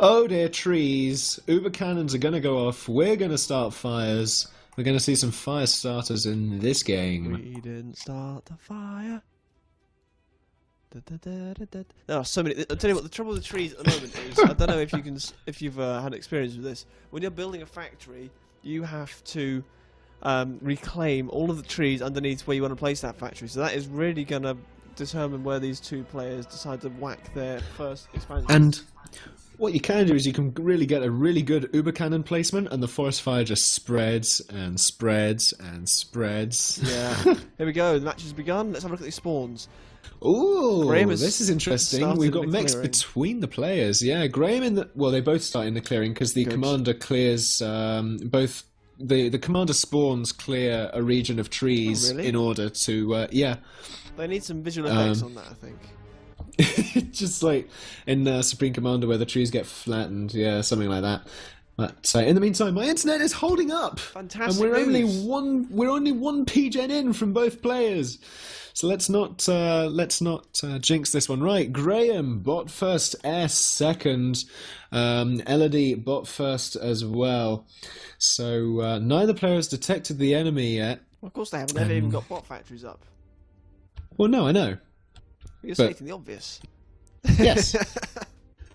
Oh dear, trees. Uber cannons are going to go off. We're going to start fires. We're going to see some fire starters in this game. We didn't start the fire. There are so many. I'll tell you what. The trouble with the trees at the moment is, I don't know if you've had experience with this. When you're building a factory, you have to reclaim all of the trees underneath where you want to place that factory. So that is really going to determine where these two players decide to whack their first expansion. And what you can do is you can really get a really good Uber cannon placement, and the forest fire just spreads and spreads and spreads. Yeah. Here we go. The match has begun. Let's have a look at these spawns. Ooh, this is interesting. We've got mechs between the players. Yeah, Graham well, they both start in the clearing because the commander clears both. The commander spawns clear a region of trees in order to yeah. They need some visual effects on that, I think. Just like in Supreme Commander where the trees get flattened, yeah, something like that. But in the meantime, my internet is holding up. Fantastic. And we're only one PGen in from both players. So let's not jinx this one. Right, Graham bot first, S second, Elodea bot first as well. So neither player has detected the enemy yet. Well, of course they haven't. They've even got bot factories up. Well, no, I know. You're stating the obvious. Yes.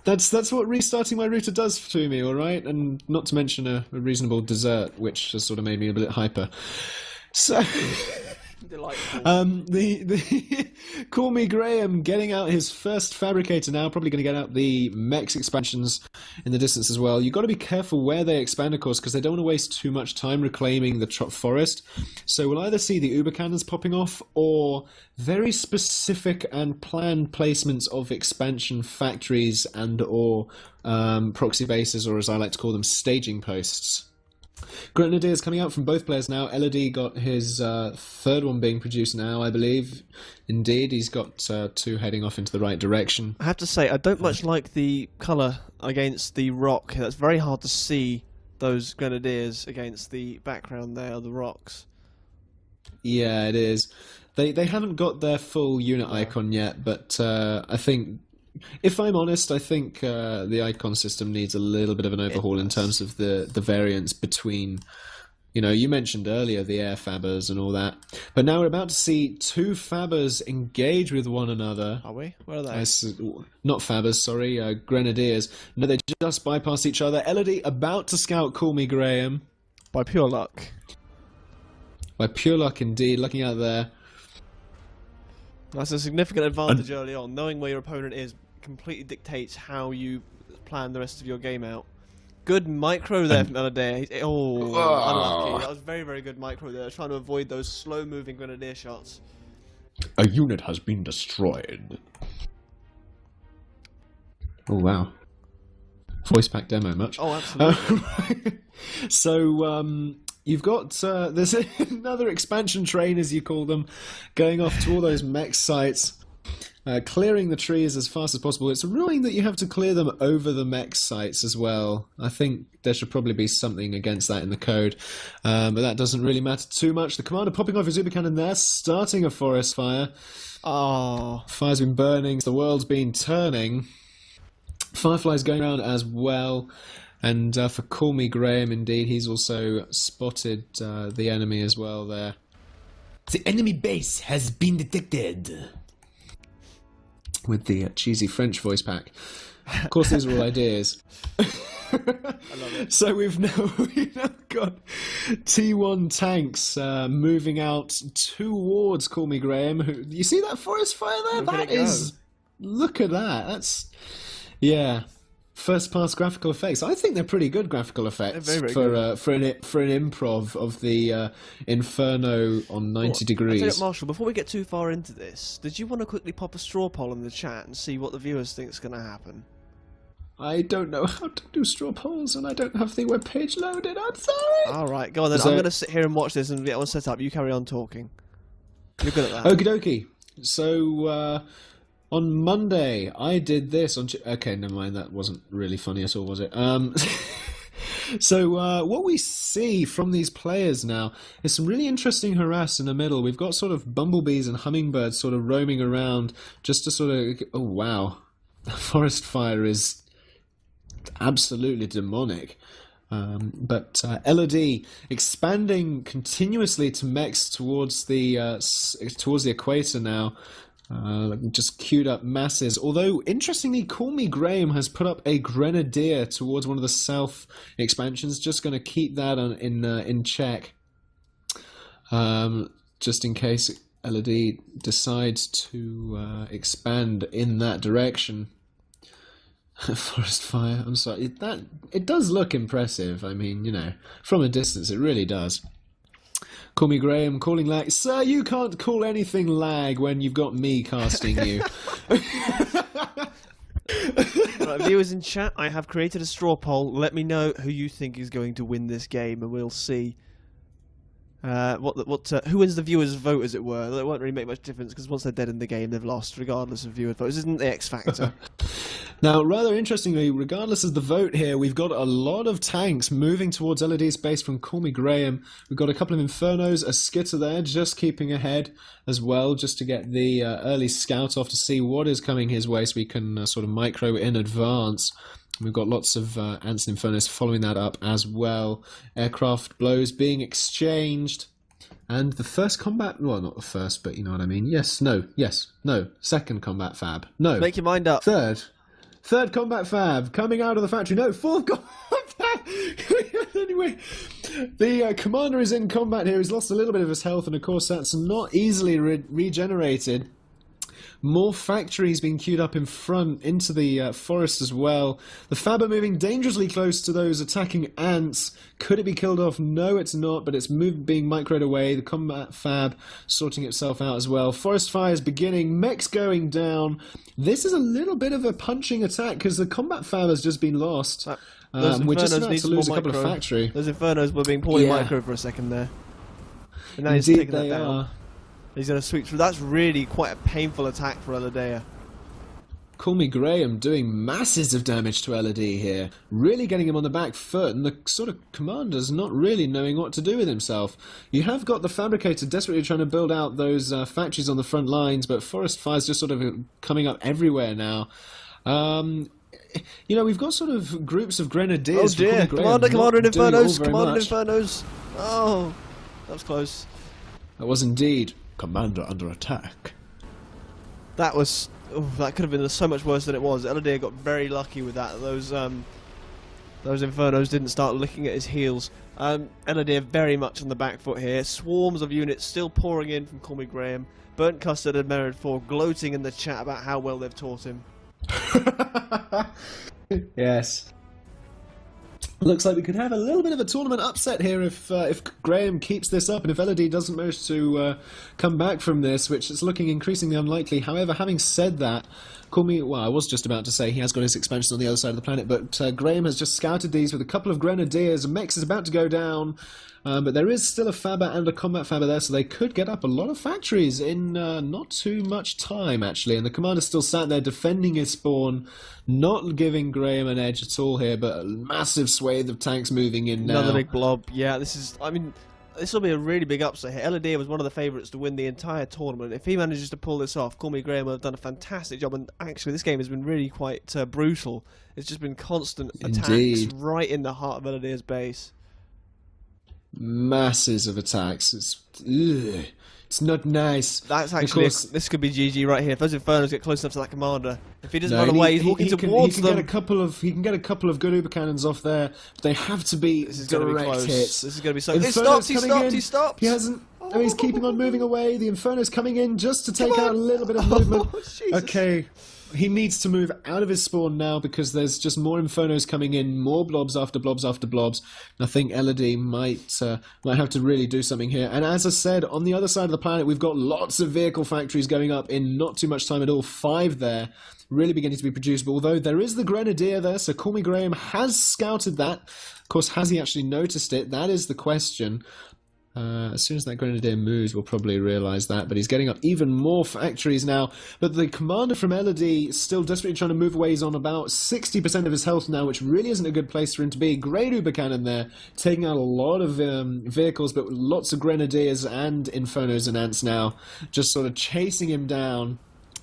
That's what restarting my router does to me, all right? And not to mention a reasonable dessert, which has sort of made me a bit hyper. So... Delightful. The Call Me Graham getting out his first fabricator now, probably going to get out the mechs expansions in the distance as well. You've got to be careful where they expand, of course, because they don't want to waste too much time reclaiming the forest. So we'll either see the Uber cannons popping off or very specific and planned placements of expansion factories and or proxy bases, or as I like to call them, staging posts. Grenadiers coming out from both players now. Elodea got his third one being produced now, I believe. Indeed, he's got two heading off into the right direction. I have to say, I don't much like the colour against the rock. That's very hard to see those Grenadiers against the background there of the rocks. Yeah, it is. They haven't got their full unit icon yet, but I think... If I'm honest, I think the icon system needs a little bit of an overhaul in terms of the variance between, you mentioned earlier the air fabbers and all that. But now we're about to see two fabbers engage with one another. Are we? Where are they? Not fabbers, sorry, grenadiers. No, they just bypass each other. Elodea about to scout Call Me Graham. By pure luck. By pure luck indeed, looking out there. That's a significant advantage early on. Knowing where your opponent is completely dictates how you plan the rest of your game out. Good micro there from Elodea. Oh, unlucky. That was very, very good micro there. Trying to avoid those slow-moving Grenadier shots. A unit has been destroyed. Oh, wow. Voice pack demo much? Oh, absolutely. So, you've got, there's another expansion train, as you call them, going off to all those mech sites. Clearing the trees as fast as possible. It's annoying that you have to clear them over the mech sites as well. I think there should probably be something against that in the code. But that doesn't really matter too much. The commander popping off his Uber cannon there, starting a forest fire. Oh. Fire's been burning, the world's been turning. Firefly's going around as well. And for Call Me Graham, indeed, he's also spotted the enemy as well there. The enemy base has been detected. With the cheesy French voice pack. Of course, these are all ideas. I love it. So we've now got T1 tanks moving out towards Call Me Graham. You see that forest fire there? Look at that. That's... Yeah. First pass graphical effects. I think they're pretty good graphical effects very, very for an improv of the Inferno on 90 degrees. I'll tell you what, Marshall, before we get too far into this, did you want to quickly pop a straw poll in the chat and see what the viewers think is going to happen? I don't know how to do straw polls and I don't have the webpage loaded. I'm sorry. Alright, go on then. I'm going to sit here and watch this and get one set up. You carry on talking. You're good at that. Okie dokie. So, on Monday, I did this on... Okay, never mind. That wasn't really funny at all, was it? So, what we see from these players now is some really interesting harass in the middle. We've got sort of bumblebees and hummingbirds sort of roaming around just to sort of... Oh, wow. The forest fire is absolutely demonic. But Elodea expanding continuously to mechs towards the equator now. Just queued up masses. Although, interestingly, Call Me Graham has put up a Grenadier towards one of the south expansions. Just going to keep that in check. Just in case Elodea decides to expand in that direction. Forest fire. I'm sorry. It does look impressive. I mean, from a distance, it really does. Call Me Graham calling lag. Sir, you can't call anything lag when you've got me casting you. Right, viewers in chat, I have created a straw poll. Let me know who you think is going to win this game, and we'll see. Who wins the viewers' vote, as it were? That won't really make much difference because once they're dead in the game, they've lost, regardless of viewers' votes. Isn't the X factor? Now, rather interestingly, regardless of the vote here, we've got a lot of tanks moving towards Elodea's base from Call Me Graham. We've got a couple of Infernos, a Skitter there, just keeping ahead as well, just to get the early scout off to see what is coming his way, so we can sort of micro in advance. We've got lots of Ants and Infernos following that up as well. Aircraft blows being exchanged. And the first combat... Well, not the first, but you know what I mean. Yes, no. Second combat fab. No. Make your mind up. Third combat fab coming out of the factory. No, fourth combat fab. Anyway, the commander is in combat here. He's lost a little bit of his health, and of course that's not easily regenerated. More factories being queued up in front into the forest as well. The fab are moving dangerously close to those attacking ants. Could it be killed off? No, it's not, but it's being microed away. The combat fab sorting itself out as well. Forest fires beginning. Mechs going down. This is a little bit of a punching attack because the combat fab has just been lost. We're just about to lose a couple of factory. Those Infernos were being poorly micro for a second there. And now he's Indeed taking that down. Are. He's going to sweep through. That's really quite a painful attack for Elodea. Call Me Graham doing masses of damage to Elodea here, really getting him on the back foot, and the sort of commander's not really knowing what to do with himself. You have got the Fabricator desperately trying to build out those factories on the front lines, but forest fire's just sort of coming up everywhere now. We've got sort of groups of Grenadiers. Oh dear, Commander and Infernos. Oh, that was close. That was indeed. Commander under attack. That could have been so much worse than it was. Elodea got very lucky with that. Those Infernos didn't start licking at his heels. Elodea very much on the back foot here. Swarms of units still pouring in from Call Me Graham. Burnt Custard and Merid 4 gloating in the chat about how well they've taught him. Yes. Looks like we could have a little bit of a tournament upset here if Graham keeps this up and if Elodea doesn't manage to come back from this, which is looking increasingly unlikely. However, having said that, I was just about to say he has got his expansions on the other side of the planet, but Graham has just scouted these with a couple of Grenadiers. Mex is about to go down, but there is still a Fabber and a Combat Fabber there, so they could get up a lot of factories in not too much time, actually. And the commander still sat there defending his spawn, not giving Graham an edge at all here, but a massive swathe of tanks moving in now. Another big blob. Yeah, this will be a really big upset here. Elodea was one of the favourites to win the entire tournament. If he manages to pull this off, Call Me Graham have done a fantastic job. And actually, this game has been really quite brutal. It's just been constant attacks right in the heart of Elodea's base. Masses of attacks. It's not nice. That's actually this could be GG right here. If those Infernos get close enough to that commander, if he doesn't run away, he's walking towards them. He can get a couple of good Uber cannons off there. But they have to be direct hits. This is going to be so. He stopped. He hasn't. Oh, he's keeping on moving away. The Inferno's coming in just to take out a little bit of movement. Okay. He needs to move out of his spawn now because there's just more Infernos coming in, more blobs after blobs after blobs. And I think Elodea might have to really do something here. And as I said, on the other side of the planet, we've got lots of vehicle factories going up in not too much time at all. 5 there, really beginning to be produced. But although there is the Grenadier there, so Call Me Graham has scouted that. Of course, has he actually noticed it? That is the question. As soon as that Grenadier moves, we'll probably realise that. But he's getting up even more factories now. But the commander from Elodea still desperately trying to move away. He's on about 60% of his health now, which really isn't a good place for him to be. Great Uber Cannon there, taking out a lot of vehicles, but lots of Grenadiers and Infernos and Ants now, just sort of chasing him down.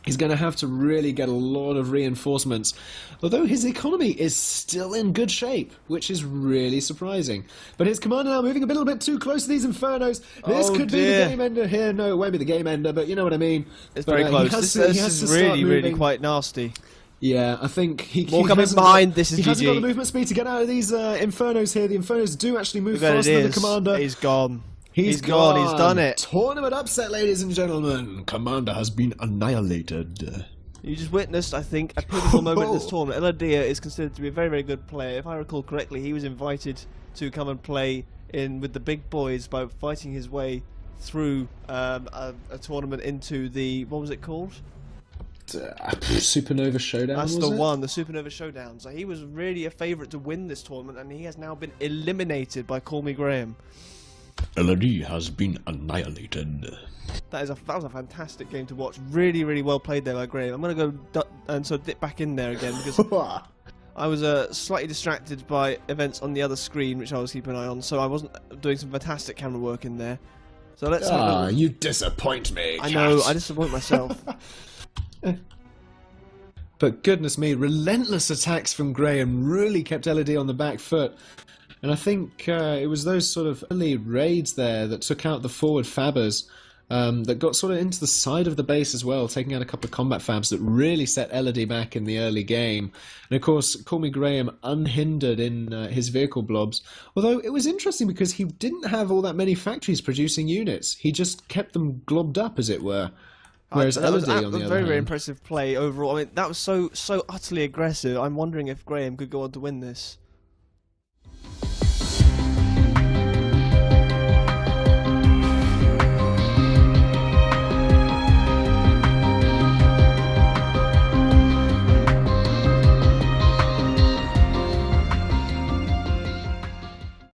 He's going to have to really get a lot of reinforcements, although his economy is still in good shape, which is really surprising. But his commander now moving a little bit too close to these infernos. This could be the game ender here. No, it won't be the game ender, but you know what I mean. It's very close. This is really quite nasty. Yeah, I think he coming behind. This is he GG. hasn't got the movement speed to get out of these infernos here. The infernos do actually move faster than the commander. He's gone. He's gone. He's done it. Tournament upset, ladies and gentlemen. Commander has been annihilated. You just witnessed, I think, a pivotal moment in this tournament. Elodea is considered to be a very, very good player. If I recall correctly, he was invited to come and play with the big boys by fighting his way through a tournament into the, what was it called? Supernova Showdown. That's the one, the Supernova Showdown. So he was really a favourite to win this tournament, and he has now been eliminated by Call Me Graham. Elodea has been annihilated. That was a fantastic game to watch. Really, really well played there by Graham. I'm going to go and so dip back in there again because I was slightly distracted by events on the other screen, which I was keeping an eye on. So I wasn't doing some fantastic camera work in there. So let's. You disappoint me. I know. I disappoint myself. But goodness me, relentless attacks from Graham really kept Elodea on the back foot. And I think it was those sort of early raids there that took out the forward fabbers that got sort of into the side of the base as well, taking out a couple of combat fabs that really set Elodea back in the early game. And of course, Call Me Graham unhindered in his vehicle blobs. Although it was interesting because he didn't have all that many factories producing units. He just kept them globbed up, as it were. Whereas Elodea, on the other hand, very impressive play overall. I mean, that was so utterly aggressive. I'm wondering if Graham could go on to win this.